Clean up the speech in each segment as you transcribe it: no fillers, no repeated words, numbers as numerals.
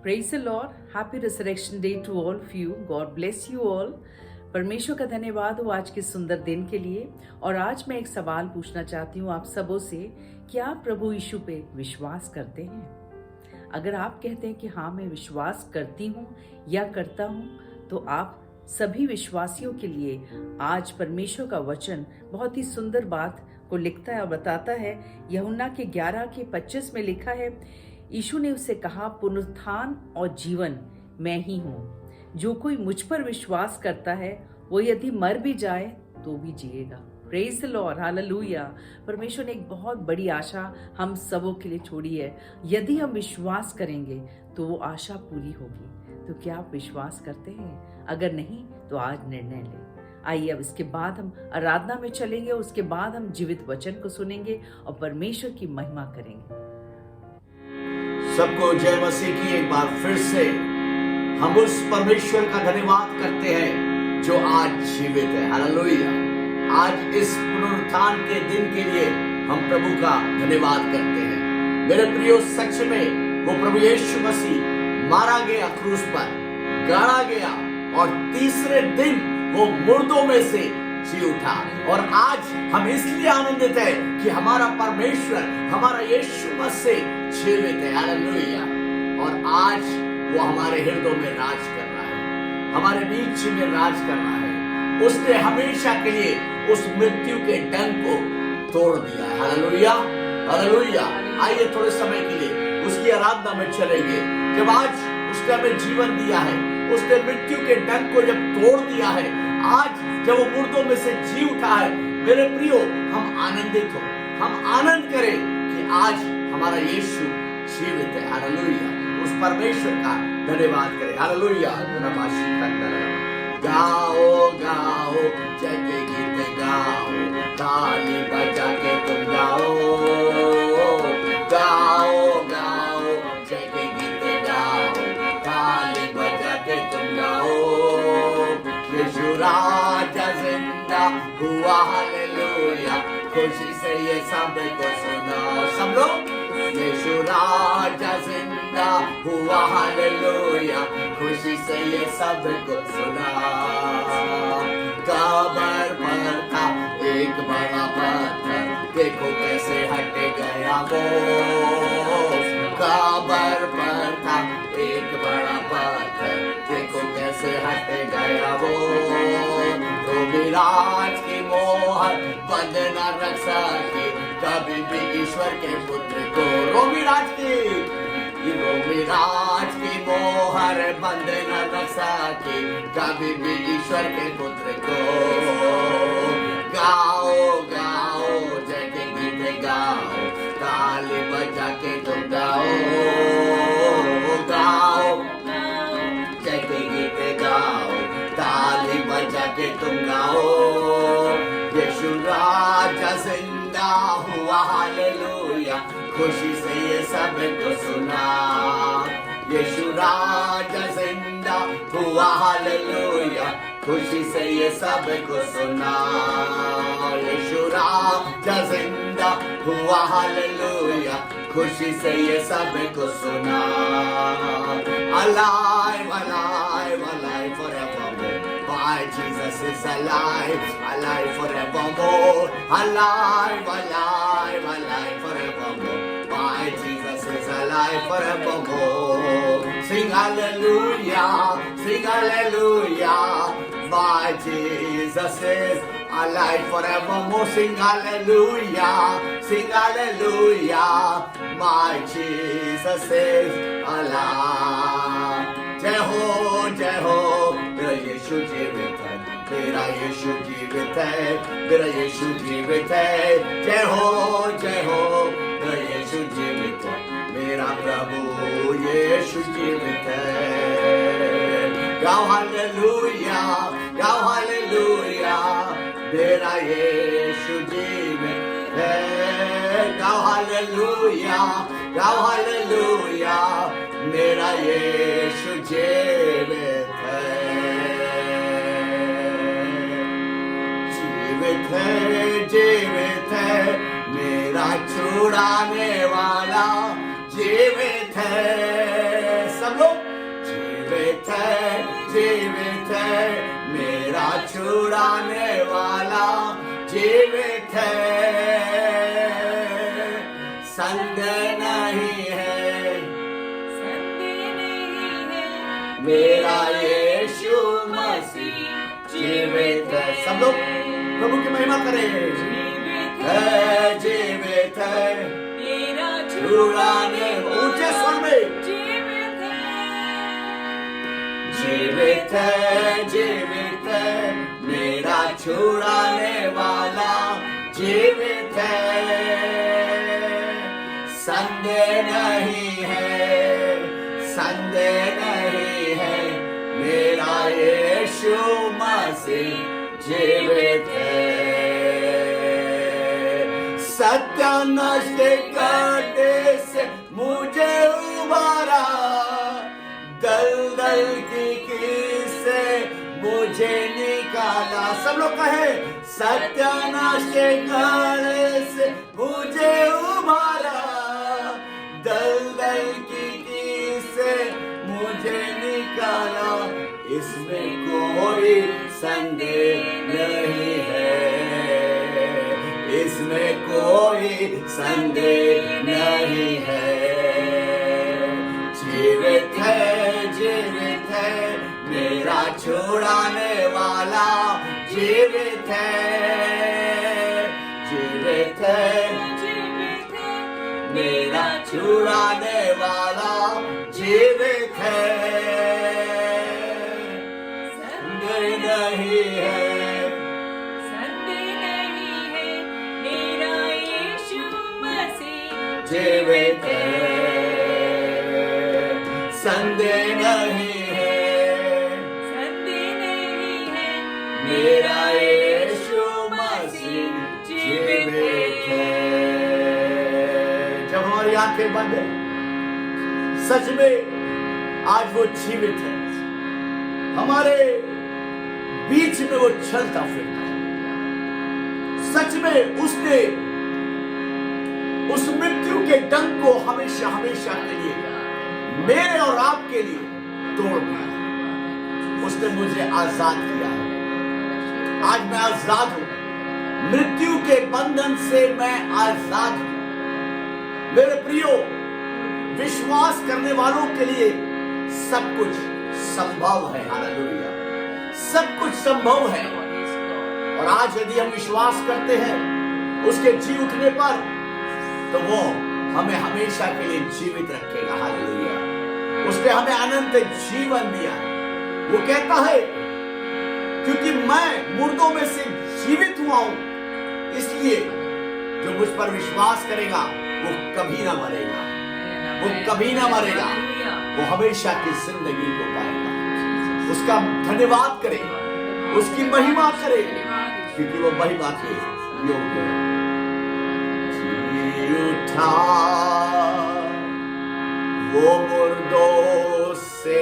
Praise the Lord. Happy Resurrection Day to all of you. God bless you all. परमेश्वर का धन्यवाद हो आज के सुंदर दिन के लिए। और आज मैं एक सवाल पूछना चाहती हूँ आप सबों से कि आप प्रभु यीशु पे विश्वास करते हैं? अगर आप कहते हैं कि हाँ मैं विश्वास करती हूँ या करता हूँ, तो आप सभी विश्वासियों के लिए आज परमेश्वर का वचन बहुत ही सुंदर बात को लिखता है और बताता है। यूहन्ना के 11:25 में लिखा है, यीशु ने उससे कहा, पुनरुत्थान और जीवन मैं ही हूँ। जो कोई मुझ पर विश्वास करता है वो यदि मर भी जाए तो भी जिएगा। Praise the lord, hallelujah. परमेश्वर ने एक बहुत बड़ी आशा हम सबों के लिए छोड़ी है। यदि हम विश्वास करेंगे तो वो आशा पूरी होगी। तो क्या आप विश्वास करते हैं? अगर नहीं तो आज निर्णय लें। आइए अब इसके बाद हम आराधना में चलेंगे और उसके बाद हम जीवित वचन को सुनेंगे और परमेश्वर की महिमा करेंगे। सबको जय मसीह की। एक बार फिर से हम उस परमेश्वर का धन्यवाद करते हैं जो आज जीवित है। हालेलुया। आज इस पुनरुत्थान के दिन के लिए हम प्रभु का धन्यवाद करते हैं। मेरे प्रियो, सच में वो प्रभु यीशु मसीह मारा गया क्रूस पर, गाड़ा गया और तीसरे दिन वो मुर्दों में से जी उठा। और आज हम इसलिए आनंदित है कि हमारा परमेश्वर, हमारा यीशु मसीह जीवित है। हालेलुया। और आज वो हमारे हृदय में राज कर रहा है, हमारे बीच में राज कर रहा है। उसने हमेशा के लिए उस मृत्यु के डंक को तोड़ दिया है। Hallelujah, hallelujah. आइए थोड़े समय के लिए उसकी आराधना में चलेंगे। जब आज उसने हमें जीवन दिया है, उसने मृत्यु के डंक को जब तोड़ दिया है, आज जब वो मुर्दों में से जी उठा है, मेरे प्रियो, हम आनंदित हो, हम आनंद करें कि आज हमारा यीशु जीवित है। हालेलुया। उस परमेश्वर का धन्यवाद करें। हालेलुया। गाओ गाओ जय के गीत गाओ, ताली बजा के तुम गाओ। गाओ गाओ जय के गीत गाओ, ताली बजा के तुम गाओ। यीशु राजा जिंदा हुआ। हालेलुया। खुशी से ये सब को सुनाओ सब लोग। यीशु राजा जिंदा हुआ। हालेलुया। खुशी से ये सब को सुना। कब्र पर था एक बड़ा पत्थर, देखो कैसे हट गया वो। कब्र पर था एक बड़ा पत्थर, देखो कैसे हट गया वो। तो विराज की मोहर बंद न रख सके कभी भी ईश्वर के पुत्र को। रोमिराज की मोहर बंद न रख सके कभी भी ईश्वर के पुत्र को। गाओ गाओ जय के गीत गाओ, ताली बजा के तुम गाओ। गाओ जय के गीत गाओ, ताली बजा के तुम गाओ। यीशु राजा जिंदा हुआ। हालेलुया। खुशी से ये सब को सुना। यीशु राजा जिंदा हुआ। हालेलुया। खुशी से ये सब को सुना। यीशु राजा जिंदा हुआ। हालेलुया। खुशी से ये सब को सुना। Alive, alive, alive forevermore. Why Jesus is alive, alive forevermore. Alive, alive, alive forevermore. Why Jesus is alive forevermore. Sing hallelujah, sing hallelujah. Why Jesus is alive forevermore. Sing hallelujah, sing hallelujah. My Jesus is alive. जय हो मेरा यीशु जीवित है, मेरा यीशु जीवित है, मेरा यीशु जीवित है। जय हो मेरा यीशु जीवित है, मेरा प्रभु यीशु जीवित है। गाओ हालेलुया, गाओ हालेलुया, मेरा यीशु जीवित है। गाओ हालेलुया, गाओ हालेलुया, मेरा यीशु जीवित है। जीवित है, जीवित है, मेरा छुड़ाने वाला जीवित है। सब लोग। जीवित है मेरा छुड़ाने वाला, जीवित है, संदेह नहीं है, मेरा यीशु मसीह जीवित है। सब लोग प्रभु की महिमा करें। जीवित है मेरा छुड़ाने, ऊंचे स्वर में, जीवित है मेरा छुड़ाने वाला, जीवित है, संदेह नहीं है, संदेह नहीं है, मेरा यीशु मसीह जीवित है। सत्यानाश के कांटे से मुझे उबारा, दलदल की कील से मुझे निकाला। सब लोग कहे, सत्यानाश के कांटे से मुझे उबारा, दलदल की कील से मुझे निकाला। इसमें कोई संदेह नहीं है, इसमें कोई संदेह नहीं है। जीवित है मेरा छुड़ाने वाला, जीवित है, जीवित है मेरा छुड़ाने वाला, जीवित है, संदेह नहीं है, मेरा यीशु मसीह जीवित है, संदेह नहीं है, मेरा यीशु मसीह जीवित है। जब हमारी आंखें बंद है, सच में आज वो जीवित है, हमारे बीच में वो चलता फिरता है। सच में उसने उस मृत्यु के डंक को हमेशा हमेशा के लिए मेरे और आपके लिए तोड़ दिया। उसने मुझे आजाद किया है। आज मैं आजाद हूं, मृत्यु के बंधन से मैं आजाद हूं। मेरे प्रियो, विश्वास करने वालों के लिए सब कुछ संभव है। हालेलुया, सब कुछ संभव है। और आज यदि हम विश्वास करते हैं उसके जी उठने पर, तो वो हमें हमेशा के लिए जीवित रखेगा। हालेलुया, उसने हमें अनंत जीवन दिया है। वो कहता है, क्योंकि मैं मुर्दों में से जीवित हुआ हूं, इसलिए जो मुझ पर विश्वास करेगा वो कभी ना मरेगा, वो कभी ना मरेगा, वो हमेशा की जिंदगी को पाएगा। उसका धन्यवाद करेगा, उसकी महिमा करेगा, क्योंकि वो महिमा के योग्य है। उठा वो मुर्दों से,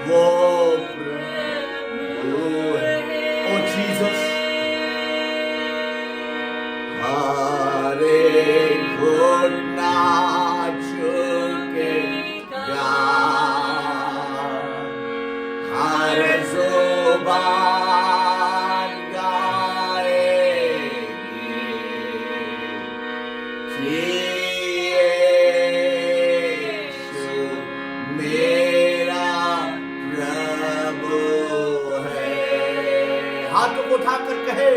वो प्रभु है। ओ जीसस, हरे घुटना झुकेगा, हर जुबान उठाकर कहे,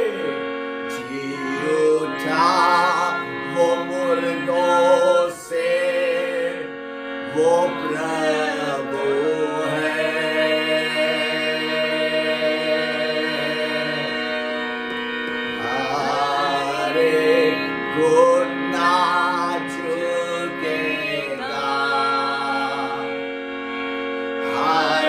जी उठा वो मुर्दों से, वो प्रभु है। हरे घुटना झुकेगा, हर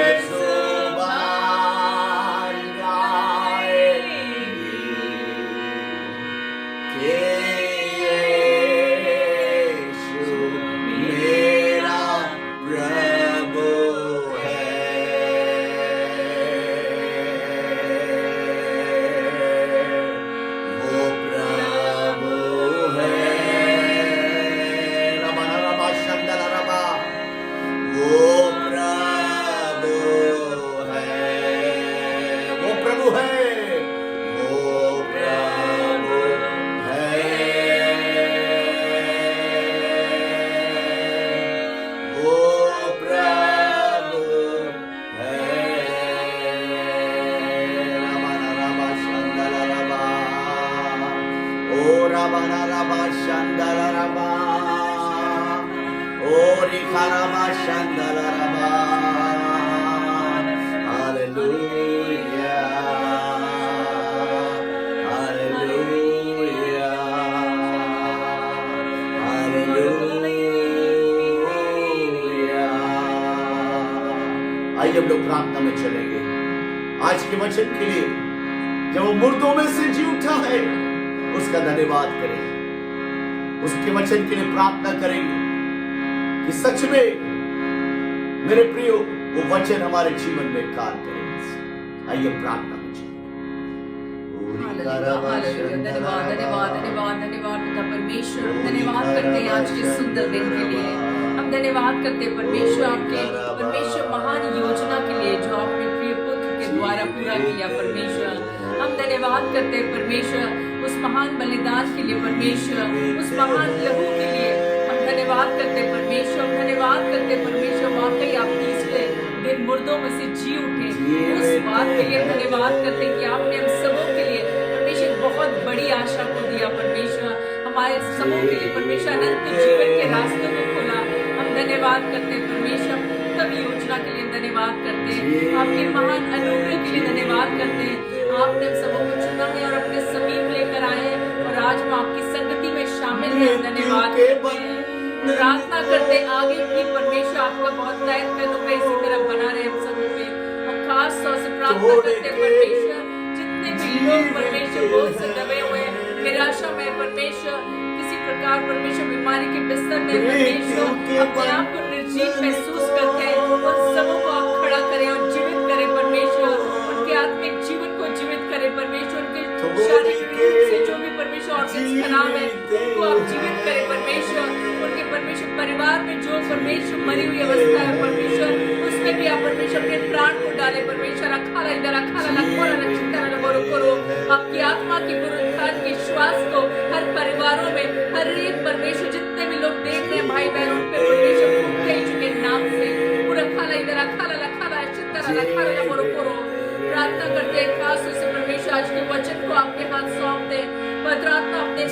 है। रबा शंदर रबा ओरी खरबा शंदर रबा हालेलुया हालेलुया हालेलुया। आइए हम लोग प्रार्थना में चलेंगे आज के वचन के लिए। जब वो मुर्दों में से जी उठा है उसका धन्यवाद करें, उसके वचन के लिए प्रार्थना करेंगे कि सच में मेरे प्रियो वो वचन हमारे जीवन में कार्य करेंगे। आइए प्रार्थना में चलें। धन्यवाद धन्यवाद धन्यवाद धन्यवाद पिता परमेश्वर, धन्यवाद करते हैं आज के सुंदर दिन के लिए। हम धन्यवाद करते हैं परमेश्वर आपके परमेश्वर महान योजना के लिए जो आपने प्रिय पुत्र के द्वारा पूरा किया परमेश्वर। हम धन्यवाद करते हैं परमेश्वर उस महान बलिदान के लिए परमेश्वर, उस महान लहू के लिए हम धन्यवाद करते हैं परमेश्वर। हम धन्यवाद करते हैं परमेश्वर वाकई आप तीसरे दिन मुर्दों में से जी उठे, उस बात के लिए धन्यवाद करते हैं कि आपने हम सबों के लिए परमेश्वर बहुत बड़ी आशा को दिया परमेश्वर, हमारे सबों के लिए परमेश्वर अनंत जीवन के रास्तों को खोला। हम धन्यवाद करते हैं परमेश्वर तब योजना के लिए धन्यवाद करते हैं, आपके महान अनुग्रह के लिए धन्यवाद करते हैं। आपने हम सबों को चुना है और अपने समीप लेकर आए हैं और आज हम आपकी संगति में शामिल हैं। धन्यवाद करते हैं, प्रार्थना करते आगे भी परमेश्वर आपका बहुत तय कदम पे इसी तरह बना रहे हम सब पे। और खास तौर से प्रार्थना करते परमेश्वर जितने भी लोग परमेश्वर बोझ से दबे हुए निराशा में परमेश्वर किसी प्रकार परमेश्वर बीमारी के बिस्तर में परमेश्वर अपने आप को निर्जीव महसूस करते हैं, उन सबों को आप खड़ा करें और जीवित करें परमेश्वर, उनके आत्मिक जीवन को जीवित करें परमेश्वर, उनके शारीरिक रूप से जो भी परमेश्वर ऑर्गन्स खराब है उनको आप जीवित करें परमेश्वर, उनके परमेश्वर परिवार में जो परमेश्वर मरी हुई अवस्था है परमेश्वर उसमें भी आप परमेश्वर अपने प्राण को डाले परमेश्वर। अखाला इधर अखाला लखोरा लक्षिता लबोरो करो आपकी आत्मा की पुनरुत्थान के श्वास को हर परिवारों में हर एक परमेश्वर जितने भी लोग देख रहे हैं भाई बहन उन पे परमेश्वर फूंके के नाम से पूरा खाला इधर अखाला लखाला चित्ता लखाला लबोरो करो। प्रार्थना करते हैं खास तौर से परमेश्वर आज के वचन को आपके हाथ सौंपते हैं, पवित्र आत्मा अपने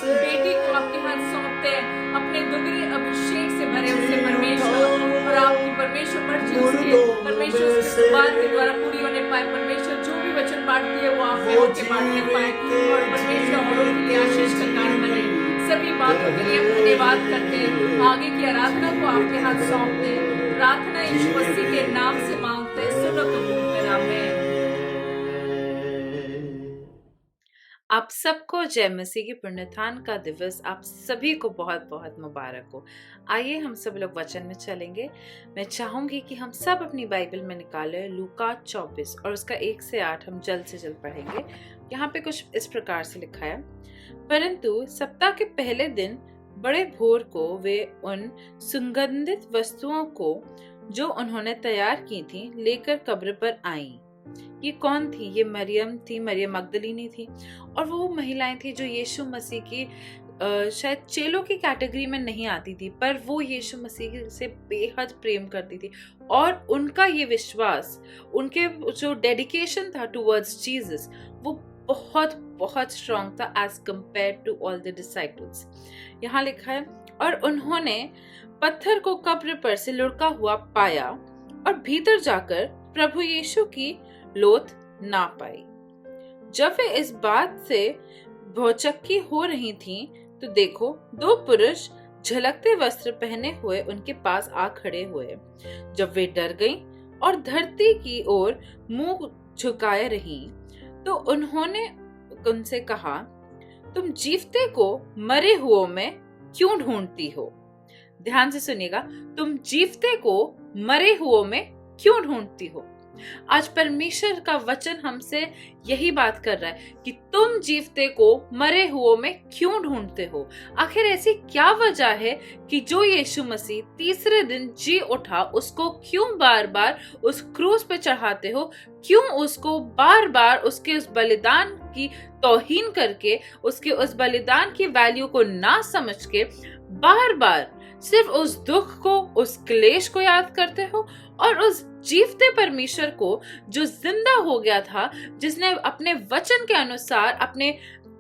बेटी को आपके हाथ सौंपते हैं, अपने दुगने अभिषेक से भरे उसे परमेश्वर और आपकी परमेश्वर मर्जी उसकी परमेश्वर उसकी बात के द्वारा पूरी होने पाए परमेश्वर। जो भी वचन बांटती है वो आप में होके बांटने पाए और परमेश्वर औरों के लिए आशीष का कारण बने। सभी बातों के लिए धन्यवाद करते हैं, आगे की आराधना को आपके हाथ सौंपते हैं। प्रार्थना यीशु मसीह के नाम से मांगते हैं, सुनो कबूल कर आमीन। आप सबको जय मसीह की पुण्यथान का दिवस आप सभी को बहुत बहुत मुबारक हो। आइए हम सब लोग वचन में चलेंगे। मैं चाहूंगी कि हम सब अपनी बाइबल में निकालें लूका 24 और उसका 1 से 8 हम जल्द से जल्द पढ़ेंगे। यहाँ पे कुछ इस प्रकार से लिखा है, परंतु सप्ताह के पहले दिन बड़े भोर को वे उन सुगंधित वस्तुओं को जो उन्होंने तैयार की थी लेकर कब्र पर आईं। ये कौन थी? ये मरियम थी, मरियम मगदलीनी थी और वो महिलाएं थी जो यीशु मसीह की शायद चेलों की कैटेगरी में नहीं आती थी, पर वो यीशु मसीह से बेहद प्रेम करती थी और उनका ये विश्वास, उनके जो डेडिकेशन था टुवर्ड्स जीसस वो बहुत बहुत स्ट्रॉन्ग था as compared to all the disciples. यहाँ लिखा है, और उन्होंने पत्थर को कब्र पर से लुढ़का हुआ पाया और भीतर जाकर प्रभु यीशु की लोथ ना पाई। जब वे इस बात से भौचक्की हो रही थीं, तो देखो 2 पुरुष झलकते वस्त्र पहने हुए उनके पास आ खड़े हुए। जब वे डर गईं और धरती की ओर मुंह झुकाए रहीं, तो उन्होंने उनसे कहा, तुम जीवते को मरे हुओं में क्यों ढूंढती हो? ध्यान से सुनिएगा, तुम जीवते को मरे हुओं में क्यों ढूंढती हो? आज परमेश्वर का वचन हमसे यही बात कर रहा है कि तुम जीवते को मरे हुओं में क्यों ढूंढते हो। आखिर ऐसी क्या वजह है कि जो यीशु मसीह तीसरे दिन जी उठा उसको क्यों बार बार उस क्रूस पे चढ़ाते हो? क्यों उसको बार बार उसके उस बलिदान की तौहीन करके, उसके उस बलिदान की वैल्यू को ना समझ के बार बार सिर्फ उस दुख को, उस क्लेश को याद करते हो और उस जीवते परमेश्वर को जो जिंदा हो गया था, जिसने अपने वचन के अनुसार, अपने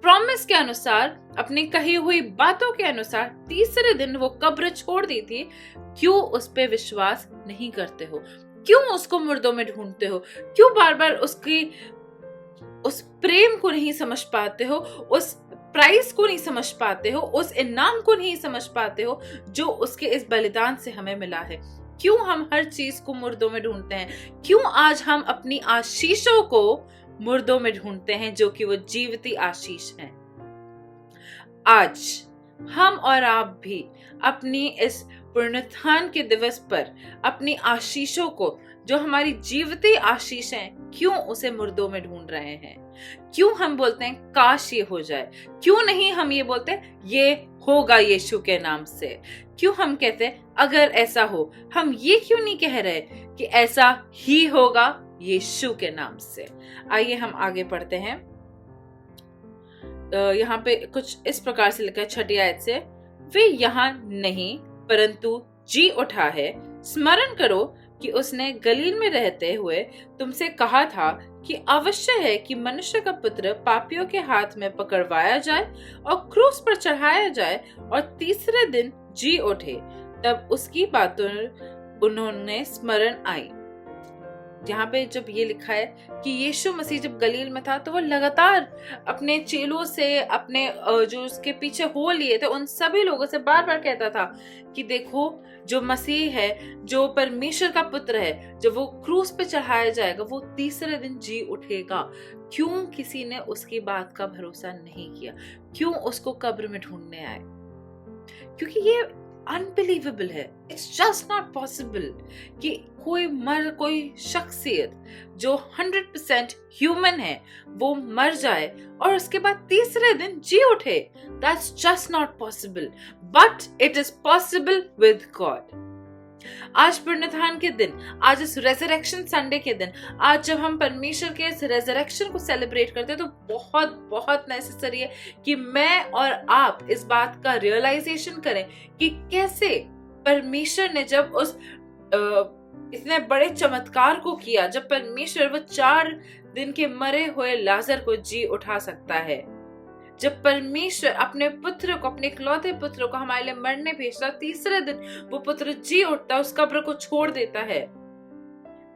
प्रॉमिस के अनुसार, अपनी कही हुई बातों के अनुसार तीसरे दिन वो कब्र छोड़ दी थी, क्यों उस पे विश्वास नहीं करते हो? क्यों उसको मुर्दों में ढूंढते हो? क्यों बार बार उस प्रेम को नहीं समझ पाते हो, उस प्राइस को नहीं समझ पाते हो, उस इनाम को नहीं समझ पाते हो जो उसके इस बलिदान से हमें मिला है? क्यों हम हर चीज को मुर्दों में ढूंढते हैं? क्यों आज हम अपनी आशीषों को मुर्दों में ढूंढते हैं जो कि वो जीवती आशीष हैं? आज हम और आप भी अपनी इस पुनरुत्थान के दिवस पर अपनी आशीषों को, जो हमारी जीवती आशीष हैं, क्यों उसे मुर्दों में ढूंढ रहे हैं? क्यों हम बोलते हैं काश ये हो जाए? क्यों नहीं हम ये बोलते हैं ये होगा यीशु के नाम से? क्यों हम कहते हैं अगर ऐसा हो? हम ये क्यों नहीं कह रहे कि ऐसा ही होगा यीशु के नाम से? आइए हम आगे पढ़ते हैं। यहाँ पे कुछ इस प्रकार से लिखा है 6 आयत से, वे यहाँ नहीं परंतु जी उठा है। स्मरण करो कि उसने गलील में रहते हुए तुमसे कहा था कि अवश्य है कि मनुष्य का पुत्र पापियों के हाथ में पकड़वाया जाए और क्रूस पर चढ़ाया जाए और तीसरे दिन जी उठे। तब उसकी बातों उन्होंने स्मरण आई। यहाँ पे जब ये लिखा है कि यीशु मसीह जब गलील में था तो वो लगातार अपने चेलों से, अपने जो उसके पीछे हो लिए थे उन सभी लोगों से बार बार कहता था कि देखो जो मसीह है, जो परमेश्वर का पुत्र है, जब वो क्रूस पे चढ़ाया जाएगा वो तीसरे दिन जी उठेगा। क्यों किसी ने उसकी बात का भरोसा नहीं किया? क्यों उसको कब्र में ढूंढने आए? क्योंकि ये अनबिलीवेबल है। इट्स जस्ट नॉट पॉसिबल कि कोई शख्सियत जो 100% ह्यूमन है वो मर जाए और उसके बाद तीसरे दिन जी उठे। That's just not possible, but it is possible with God. आज पुनरुत्थान के दिन, आज इस रेजरेक्शन संडे के दिन, आज जब हम परमेश्वर के इस रेजरेक्शन को सेलिब्रेट करते हैं तो बहुत बहुत नेसेसरी है कि मैं और आप इस बात का रियलाइजेशन करें कि कैसे परमेश्वर ने जब उस इतने बड़े चमत्कार को किया, जब परमेश्वर वो 4 दिन के मरे हुए लाजर को जी उठा सकता है, जब परमेश्वर अपने पुत्र को, अपने इकलौते पुत्र को हमारे लिए मरने भेजता, तीसरे दिन वो पुत्र जी उठता, उस कब्र को छोड़ देता है,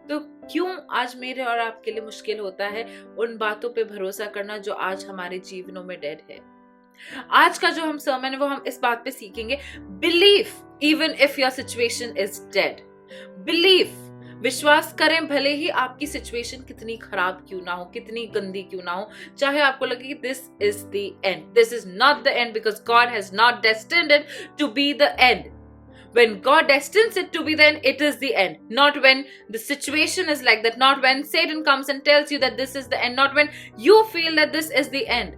तो क्यों आज मेरे और आपके लिए मुश्किल होता है उन बातों पे भरोसा करना जो आज हमारे जीवनों में डेड है? आज का जो हम सर्मन है वो हम इस बात पे सीखेंगे, believe even if your situation is dead. Believe, विश्वास करें भले ही आपकी सिचुएशन कितनी खराब क्यों ना हो, कितनी गंदी क्यों ना हो, चाहे आपको लगे कि this is the end, this is not the end because God has not destined it to be the end. When God destines it to be the end, it is the end. Not when the situation is like that. Not when Satan comes and tells you that this is the end. Not when you feel that this is the end.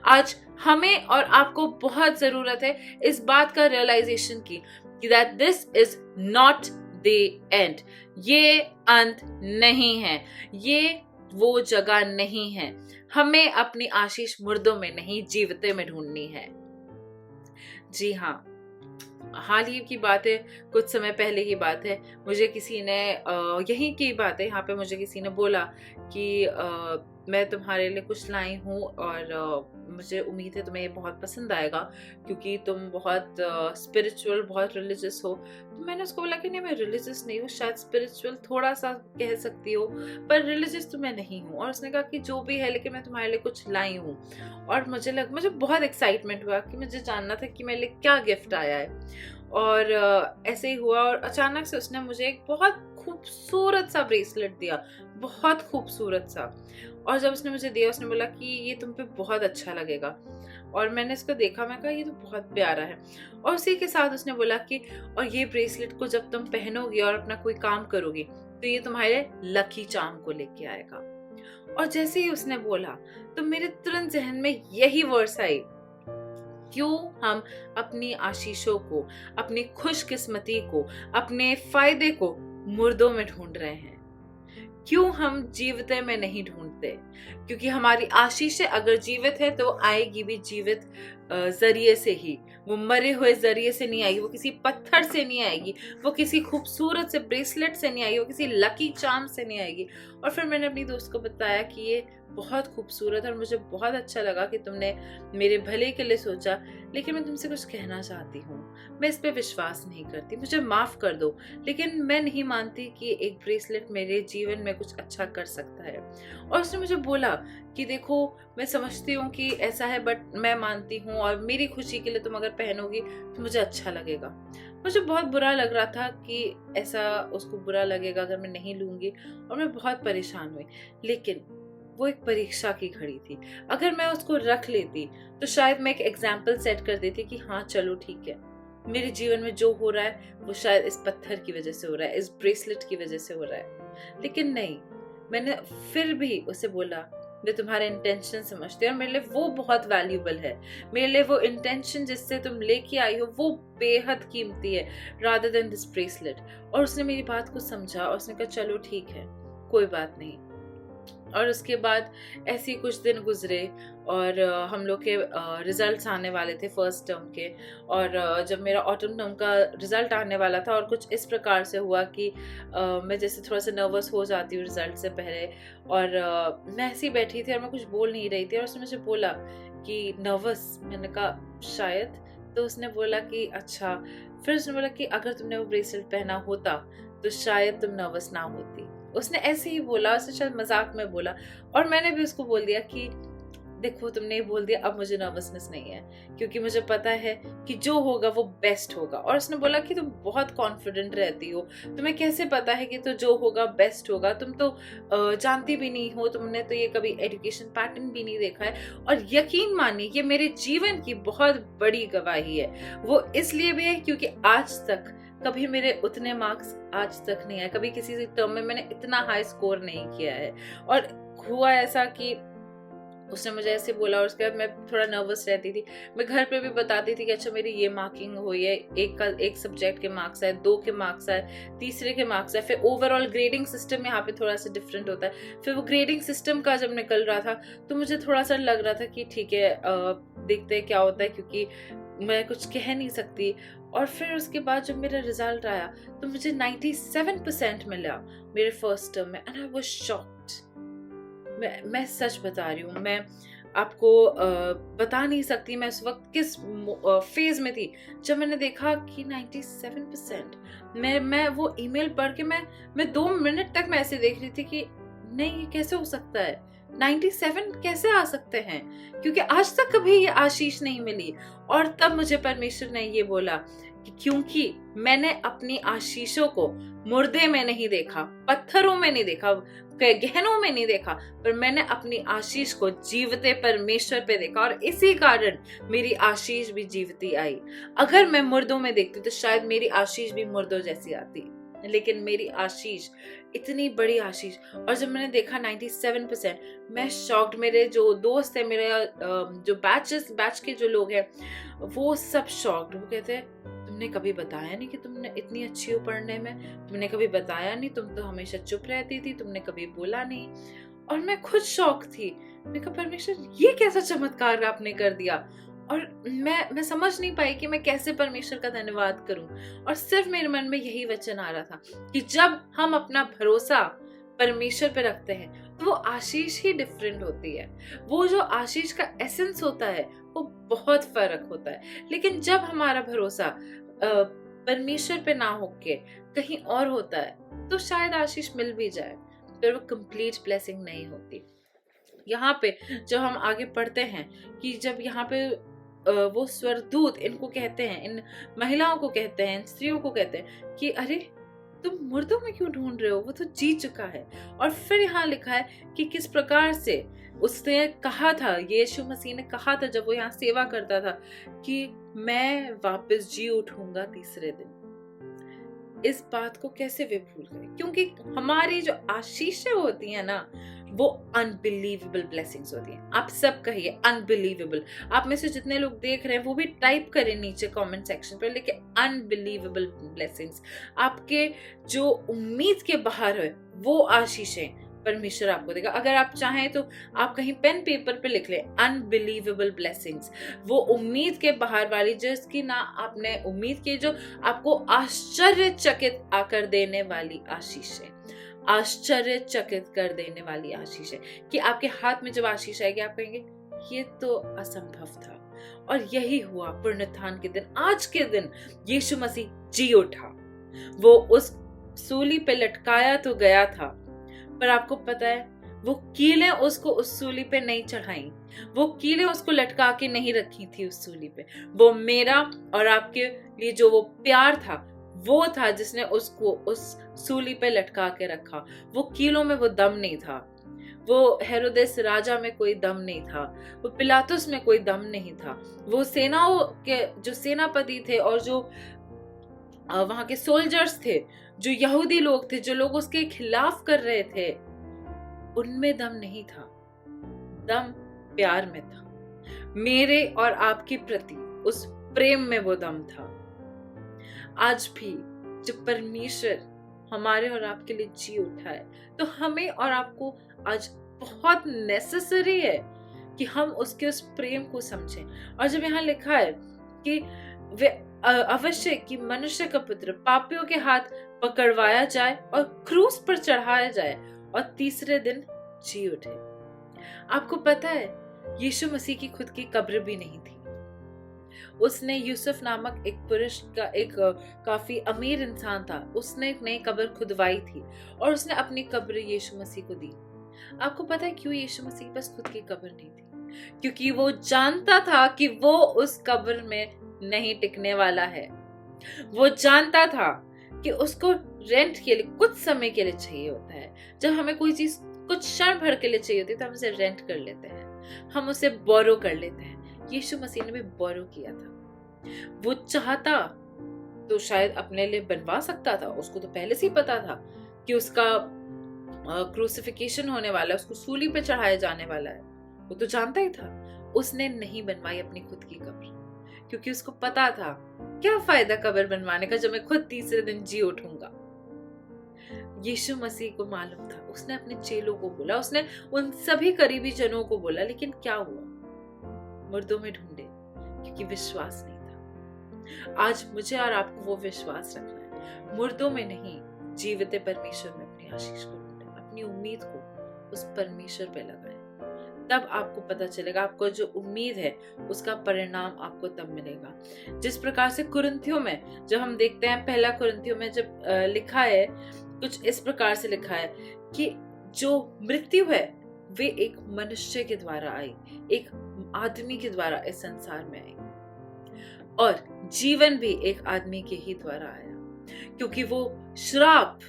आज हमें और आपको बहुत जरूरत है इस बात का रियलाइजेशन की कि that this is not the end. ये अंत नहीं है, ये वो जगह नहीं है। हमें अपनी आशीष मुर्दों में नहीं, जीवते में ढूंढनी है। जी हाँ, हाल ही की बात है, कुछ समय पहले की बात है, मुझे किसी ने यही की बात है, यहाँ पे मुझे किसी ने बोला कि मैं तुम्हारे लिए कुछ लाई हूँ और मुझे उम्मीद है तुम्हें ये बहुत पसंद आएगा क्योंकि तुम बहुत स्पिरिचुअल, बहुत रिलीजियस हो। तो मैंने उसको बोला कि नहीं, मैं रिलीजियस नहीं हूँ, शायद स्पिरिचुअल थोड़ा सा कह सकती हो, पर रिलीजियस तो मैं नहीं हूँ। और उसने कहा कि जो भी है, लेकिन मैं तुम्हारे लिए कुछ लाई हूँ। और मुझे बहुत एक्साइटमेंट हुआ कि मुझे जानना था कि मेरे लिए क्या गिफ्ट आया है। और ऐसे ही हुआ और अचानक से उसने मुझे एक बहुत खूबसूरत सा ब्रेसलेट दिया, बहुत खूबसूरत सा। और जब उसने मुझे दिया, उसने बोला कि ये तुम पे बहुत अच्छा लगेगा। और मैंने इसको देखा, मैं कहा ये तो बहुत प्यारा है। और उसी के साथ उसने बोला कि और ये ब्रेसलेट को जब तुम पहनोगी और अपना कोई काम करोगी तो ये तुम्हारे लकी चार्म को लेके आएगा। और जैसे ही उसने बोला तो मेरे तुरंत जहन में यही वर्ड्स आई, क्यों हम अपनी आशीषों को, अपनी खुशकिस्मती को, अपने फायदे को मुर्दों में ढूंढ रहे हैं? क्यों हम जीवते में नहीं ढूंढते सकते, क्योंकि हमारी आशीषें अगर जीवित है तो आएगी भी जीवित जरिए से ही। वो मरे हुए जरिए से नहीं आएगी, वो किसी पत्थर से नहीं आएगी, वो किसी खूबसूरत से ब्रेसलेट से नहीं आएगी, वो किसी लकी चार्म से नहीं आएगी। और फिर मैंने अपनी दोस्त को बताया कि ये बहुत खूबसूरत है और मुझे बहुत अच्छा लगा कि तुमने मेरे भले के लिए सोचा, लेकिन मैं तुमसे कुछ कहना चाहती हूँ। मैं इस पे विश्वास नहीं करती, मुझे माफ कर दो, लेकिन मैं नहीं मानती कि एक ब्रेसलेट मेरे जीवन में कुछ अच्छा कर सकता है। और उसने मुझे बोला कि देखो, मैं समझती हूँ कि ऐसा है, बट मैं मानती हूँ और मेरी खुशी के लिए तुम अगर पहनोगी तो मुझे अच्छा लगेगा। मुझे बहुत बुरा लग रहा था कि ऐसा उसको बुरा लगेगा अगर मैं नहीं लूंगी, और मैं बहुत परेशान हुई। लेकिन वो एक परीक्षा की घड़ी थी, अगर मैं उसको रख लेती तो शायद मैं एक एग्जाम्पल सेट कर देती कि हाँ चलो ठीक है, मेरे जीवन में जो हो रहा है वो शायद इस पत्थर की वजह से हो रहा है, इस ब्रेसलेट की वजह से हो रहा है। लेकिन नहीं, मैंने फिर भी उसे बोला, मैं तुम्हारे इंटेंशन समझती हूँ और मेरे लिए वो बहुत वैल्यूबल है। मेरे लिए वो इंटेंशन जिससे तुम लेके आई हो वो बेहद कीमती है, रादर देन दिस ब्रेसलेट। और उसने मेरी बात को समझा और उसने कहा चलो ठीक है, कोई बात नहीं। और उसके बाद ऐसे ही कुछ दिन गुजरे और हम लोग के रिजल्ट्स आने वाले थे फर्स्ट टर्म के। और जब मेरा ऑटम टर्म का रिजल्ट आने वाला था, और कुछ इस प्रकार से हुआ कि मैं जैसे थोड़ा सा नर्वस हो जाती हूँ रिजल्ट से पहले, और मैं ऐसी बैठी थी और मैं कुछ बोल नहीं रही थी, और उसने मुझे बोला कि नर्वस, मैंने कहा शायद। तो उसने बोला कि अच्छा। फिर उसने बोला कि अगर तुमने वो ब्रेसलेट पहना होता तो शायद तुम नर्वस ना होती। उसने ऐसे ही बोला, उसने शायद मजाक में बोला, और मैंने भी उसको बोल दिया कि देखो तुमने ये बोल दिया, अब मुझे नर्वसनेस नहीं है, क्योंकि मुझे पता है कि जो होगा वो बेस्ट होगा। और उसने बोला कि तुम बहुत कॉन्फिडेंट रहती हो, तुम्हें कैसे पता है कि तो जो होगा बेस्ट होगा, तुम तो जानती भी नहीं हो, तुमने तो ये कभी एजुकेशन पैटर्न भी नहीं देखा है। और यकीन मानिए ये मेरे जीवन की बहुत बड़ी गवाही है। वो इसलिए भी है क्योंकि आज तक कभी मेरे उतने मार्क्स आज तक नहीं आए, कभी किसी टर्म में मैंने इतना हाई स्कोर नहीं किया है। और हुआ ऐसा कि उसने मुझे ऐसे बोला, और उसके बाद मैं थोड़ा नर्वस रहती थी। मैं घर पे भी बताती थी कि अच्छा मेरी ये मार्किंग हुई है, एक सब्जेक्ट के मार्क्स आए, 2 के मार्क्स आए, तीसरे के मार्क्स आए। फिर ओवरऑल ग्रेडिंग सिस्टम यहाँ पे थोड़ा सा डिफरेंट होता है। फिर वो ग्रेडिंग सिस्टम का जब निकल रहा था तो मुझे थोड़ा सा लग रहा था कि ठीक है, देखते हैं क्या होता है, क्योंकि मैं कुछ कह नहीं सकती। और फिर उसके बाद जब मेरा रिजल्ट आया तो मुझे 97% मिला मेरे फर्स्ट टर्म में, एंड आई वाज शॉक्ड। मैं सच बता रही हूँ, मैं आपको बता नहीं सकती मैं उस वक्त किस फेज में थी जब मैंने देखा कि 97%। मैं वो ईमेल पढ़ के मैं 2 मिनट तक मैं ऐसे देख रही थी कि नहीं, ये कैसे हो सकता है, 97 कैसे आ सकते हैं, क्योंकि आज तक कभी ये आशीष नहीं मिली। और तब मुझे परमेश्वर ने ये बोला कि क्योंकि मैंने अपनी आशीषों को मुर्दे में नहीं देखा, पत्थरों में नहीं देखा, गहनों में नहीं देखा, पर मैंने अपनी आशीष को जीवते परमेश्वर पे देखा, और इसी कारण मेरी आशीष भी जीवती आई। अगर मैं मुर्दों में देखती तो शायद मेरी आशीष भी मुर्दों जैसी आती, लेकिन मेरी आशीष इतनी बड़ी आशीष। और जब मैंने देखा 97%, मैं शॉक्ड। मेरे जो दोस्त है, मेरे जो बैच के जो लोग हैं, वो सब शॉक्ड। वो कहते हैं तुमने कभी बताया नहीं कि तुमने इतनी अच्छी हो पढ़ने में, तुमने कभी बताया नहीं, तुम तो हमेशा चुप रहती थी, तुमने कभी बोला नहीं। और मैं खुद शॉक थी। मैं कहा परमेश्वर ये कैसा चमत्कार आपने कर दिया। और मैं समझ नहीं पाई कि मैं कैसे परमेश्वर का धन्यवाद करूं। और सिर्फ मेरे मन में यही वचन आ रहा था कि जब हम अपना भरोसा परमेश्वर पे रखते हैं तो वो आशीष ही डिफरेंट होती है। वो जो आशीष का एसेंस होता है वो बहुत फर्क होता है। लेकिन जब हमारा भरोसा परमेश्वर पे ना होके कहीं और होता है तो शायद आशीष मिल भी जाए, पर वो कंप्लीट ब्लेसिंग नहीं होती। यहाँ पे जब हम आगे पढ़ते हैं कि जब यहाँ पे वो स्वर्गदूत इनको कहते हैं, इन महिलाओं को कहते हैं, इन स्त्रियों को कहते हैं कि अरे तुम मुर्दों में क्यों ढूंढ रहे हो, वो तो जी चुका है। और फिर यहाँ लिखा है कि किस प्रकार से उसने कहा था, यीशु मसीह ने कहा था जब वो यहाँ सेवा करता था कि मैं वापस जी उठूंगा तीसरे दिन। इस बात को कैसे वे भूल गए, क्योंकि हमारी जो आशीषें होती हैं ना वो अनबिलीवेबल ब्लेसिंग्स होती हैं। आप सब कहिए अनबिलीवेबल। आप में से जितने लोग देख रहे हैं वो भी टाइप करें नीचे कमेंट सेक्शन पर, लेकिन अनबिलीवेबल ब्लेसिंग्स, आपके जो उम्मीद के बाहर है वो आशीषें, परमेश्वर आपको देगा। अगर आप चाहें तो आप कहीं पेन पेपर पे लिख लें, अनबिलीवेबल ब्लेसिंग्स, वो उम्मीद के बाहर वाली, जिसकी ना आपने उम्मीद की, जो आपको आश्चर्यचकित आकर देने वाली आशीष है, आश्चर्यचकित कर देने वाली आशीष है, कि आपके हाथ में जब आशीष आएगी आप कहेंगे ये तो असंभव था। और यही हुआ पुनरुत्थान के दिन। आज के दिन यीशु मसीह जी उठा। वो उस सूली पे लटकाया तो गया था, पर आपको पता है वो कीलें उसको उस सूली पे नहीं चढ़ाई, वो कीलें उसको लटका के नहीं रखी थी उस सूली पे। वो मेरा और आपके लिए जो वो प्यार था, वो था जिसने उसको उस सूली पे लटका के रखा। वो कीलों में वो दम नहीं था, वो हेरोदेस राजा में कोई दम नहीं था, वो पिलातुस में कोई दम नहीं था, वो सेनाओं के जो सेनापति थे और जो वहां के सोल्जर्स थे, जो यहूदी लोग थे, जो लोग उसके खिलाफ कर रहे थे, उनमें दम नहीं था। दम प्यार में था, मेरे और आपके प्रति उस प्रेम में वो दम था। आज भी जब परमेश्वर हमारे और आपके लिए जी उठा है, तो हमें और आपको आज बहुत नेसेसरी है कि हम उसके उस प्रेम को समझें। और जब यहाँ लिखा है कि वे अवश्य कि मनुष्य का पुत्र पापियों के हाथ पकड़वाया जाए और क्रूस पर चढ़ाया जाए और तीसरे दिन जी उठे। आपको पता है यीशु मसीह की खुद की कब्र भी नहीं थी। उसने यूसुफ नामक एक पुरुष का, एक काफी अमीर इंसान था, उसने एक नई कब्र खुदवाई थी और उसने अपनी कब्र यीशु मसीह को दी। आपको पता है क्यों यीशु मसीह के पास खुद की कब्र नहीं थी? क्योंकि वो जानता था कि वो उस कब्र में नहीं टिकने वाला है। वो जानता था कि उसको रेंट के लिए कुछ समय के लिए चाहिए होता है। जब हमें कोई चीज कुछ क्षण भर के लिए चाहिए होती है तो हम उसे रेंट कर लेते हैं, हम उसे बोरो कर लेते हैं। यीशु मसीह ने भी बोरो किया था। वो चाहता तो शायद अपने लिए बनवा सकता था, उसको तो पहले से ही पता था कि उसका क्रूसिफिकेशन होने वाला है, उसको सूली पे चढ़ाया जाने वाला है, वो तो जानता ही था। उसने नहीं बनवाई अपनी खुद की कब्र, क्योंकि उसको पता था क्या फायदा कब्र बनवाने का जब मैं खुद तीसरे दिन जी उठूंगा। यीशु मसीह को मालूम था। उसने अपने चेलों को बोला, उसने उन सभी करीबी जनों को बोला, लेकिन क्या हुआ? मुर्दों में ढूंढे, क्योंकि विश्वास नहीं था। आज मुझे और आपको वो विश्वास रखना है, मुर्दों में नहीं, जीवित परमेश्वर में अपनी आशीष को ढूंढे, अपनी उम्मीद को उस परमेश्वर पे लगाएं। तब आपको पता चलेगा, आपको जो उम्मीद है उसका परिणाम आपको तब मिलेगा। जिस प्रकार से कुरिन्थियों में जब हम देखते हैं, पहला कुरिन्थियों में जब लिखा है, कुछ इस प्रकार से लिखा है कि जो मृत्यु है वे एक मनुष्य के द्वारा आई, एक आदमी के द्वारा इस संसार में आई, और जीवन भी एक आदमी के ही द्वारा आया। क्योंकि वो श्राप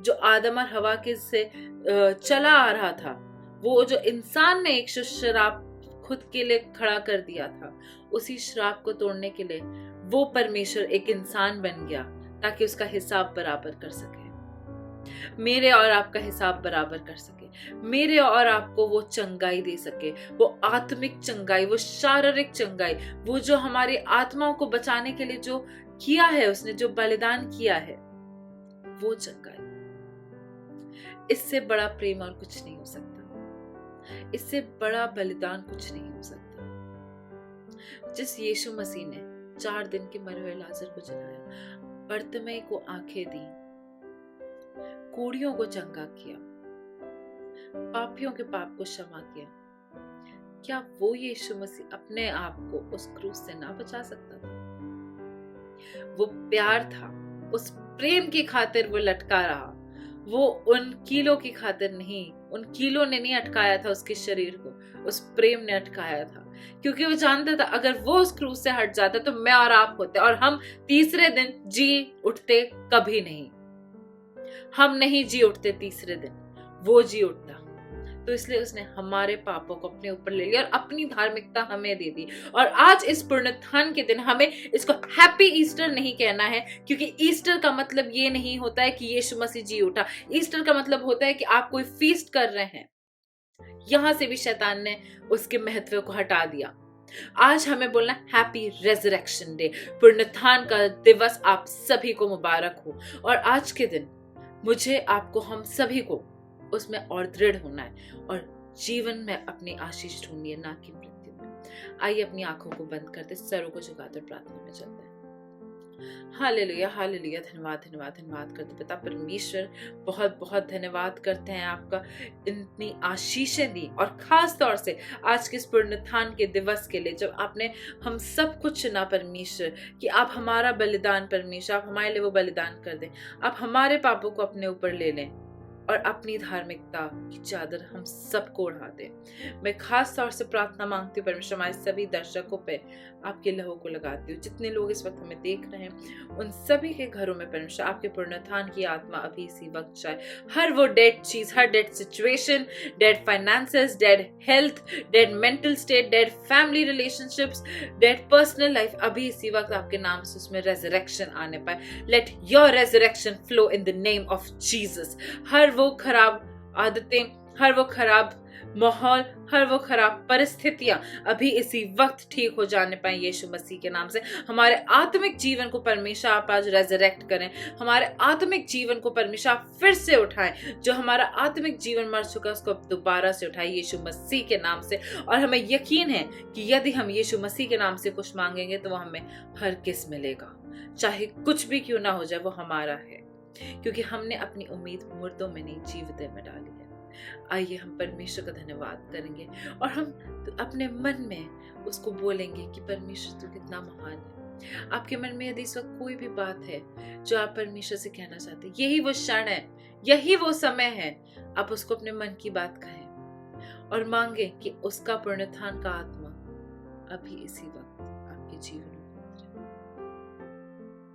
जो आदम और हवा के से चला आ रहा था, वो जो इंसान ने एक श्राप खुद के लिए खड़ा कर दिया था, उसी श्राप को तोड़ने के लिए वो परमेश्वर एक इंसान बन गया ताकि उसका हिसाब बराबर कर सके, मेरे और आपका हिसाब बराबर कर सके, मेरे और आपको वो चंगाई दे सके, वो आत्मिक चंगाई, वो शारीरिक चंगाई, वो जो हमारी आत्माओं को बचाने के लिए जो किया है, उसने जो बलिदान किया है, वो चंगाई। इससे बड़ा प्रेम और कुछ नहीं हो सकता, इससे बड़ा बलिदान कुछ नहीं हो सकता। जिस यीशु मसीह ने 4 दिन के मरे हुए लाजर को जलाया, बर्तिमेई को आंखें दी, कोढ़ियों को चंगा किया, पापियों के पाप को क्षमा किया, क्या वो यीशु मसीह अपने आप को उस क्रूस से ना बचा सकता था? वो प्यार था, उस प्रेम की खातिर वो लटका रहा। वो उन कीलों की खातिर नहीं, उन कीलों ने नहीं अटकाया था उसके शरीर को, उस प्रेम ने अटकाया था। क्योंकि वो जानता था अगर वो उस क्रूस से हट जाता तो मैं और आप होते, और हम तीसरे दिन जी उठते कभी नहीं। हम नहीं जी उठते तीसरे दिन, वो जी उठता। तो इसलिए उसने हमारे पापों को अपने ऊपर ले लिया और अपनी धार्मिकता हमें दे दी। और आज इस पुनरुत्थान के दिन हमें इसको हैप्पी ईस्टर नहीं कहना है, क्योंकि ईस्टर का मतलब ये नहीं होता है कि यीशु मसीह जी उठा। ईस्टर का मतलब होता है कि आप कोई फीस्ट कर रहे हैं। यहां से भी शैतान ने उसके महत्व को हटा दिया। आज हमें बोलना हैप्पी रेजरेक्शन डे, पुनरुत्थान का दिवस आप सभी को मुबारक हो। और आज के दिन मुझे, आपको, हम सभी को उसमें और दृढ़ होना है और जीवन में अपनी आशीष ढूंढनी है, ना कि मृत्यु में। आइए अपनी आंखों को बंद करते सरों को झुकाकर प्रार्थना में चलते हैं। हालेलुया हालेलुया, धन्यवाद धन्यवाद धन्यवाद करते पिता परमेश्वर, बहुत बहुत धन्यवाद करते हैं आपका इतनी आशीषें दी, और खास तौर से आज के इस पुनरुत्थान के दिवस के लिए जब आपने हम सब कुछ चुना परमेश्वर, कि आप हमारा बलिदान परमेश्वर, आप हमारे लिए वो बलिदान कर दें, आप हमारे पापों को अपने ऊपर ले लें और अपनी धार्मिकता की चादर हम सबको ओढ़ा दें। मैं खास तौर से प्रार्थना मांगती हूँ परमेश्वर, हमारे सभी दर्शकों पे आपके लहू को लगाती हूँ। जितने लोग इस वक्त हमें देख रहे हैं उन सभी के घरों में परमेश्वर आपके पुनरुत्थान की आत्मा अभी इसी वक्त जाए। हर वो डेड चीज, हर dead situation, dead finances, dead health, dead mental state, dead family relationships, dead personal life, अभी इसी वक्त आपके नाम से उसमें रेजरेक्शन आने पाए। Let your resurrection flow in the name of Jesus. हर वो खराब आदतें, हर वो खराब माहौल, हर वो खराब परिस्थितियां अभी इसी वक्त ठीक हो जाने पाए यीशु मसीह के नाम से। हमारे आत्मिक जीवन को परमेश्वर आप आज रेजरेक्ट करें, हमारे आत्मिक जीवन को परमेश्वर आप फिर से उठाएं। जो हमारा आत्मिक जीवन मर चुका है उसको अब दोबारा से उठाएं यीशु मसीह के नाम से। और हमें यकीन है कि यदि हम यीशु मसीह के नाम से कुछ मांगेंगे तो वो हमें हर किस मिलेगा, चाहे कुछ भी क्यों ना हो जाए, वो हमारा है, क्योंकि हमने अपनी उम्मीद मुर्दों में नहीं जीवित में डाली है। आइए हम परमेश्वर का धन्यवाद करेंगे और हम अपने मन में उसको बोलेंगे कि परमेश्वर तू कितना महान है। आपके मन में यदि इस वक्त कोई भी बात है जो आप परमेश्वर से कहना चाहते हैं, यही वो क्षण है, यही वो समय है, आप उसको अपने मन की बात कहें और मांगे कि उसका पुनरुत्थान का आत्मा अभी इसी वक्त आपके जीवन में उतरे।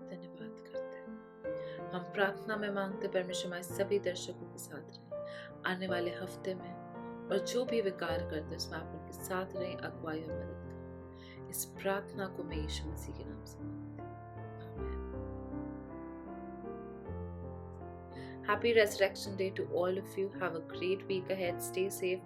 धन्यवाद करते हैं। हम प्रार्थना में मांगते परमेश्वर हमारे सभी दर्शकों के साथ रहे आने वाले हफ्ते में, और जो भी वे कार्य करते हैं उसमें आप उनके साथ रहें, अगुवाई और मदद करें। इस प्रार्थना को मैं यीशु मसीह के नाम से मांगती हूं, आमीन। Happy Resurrection Day to all of you. Have a great week ahead. Stay safe.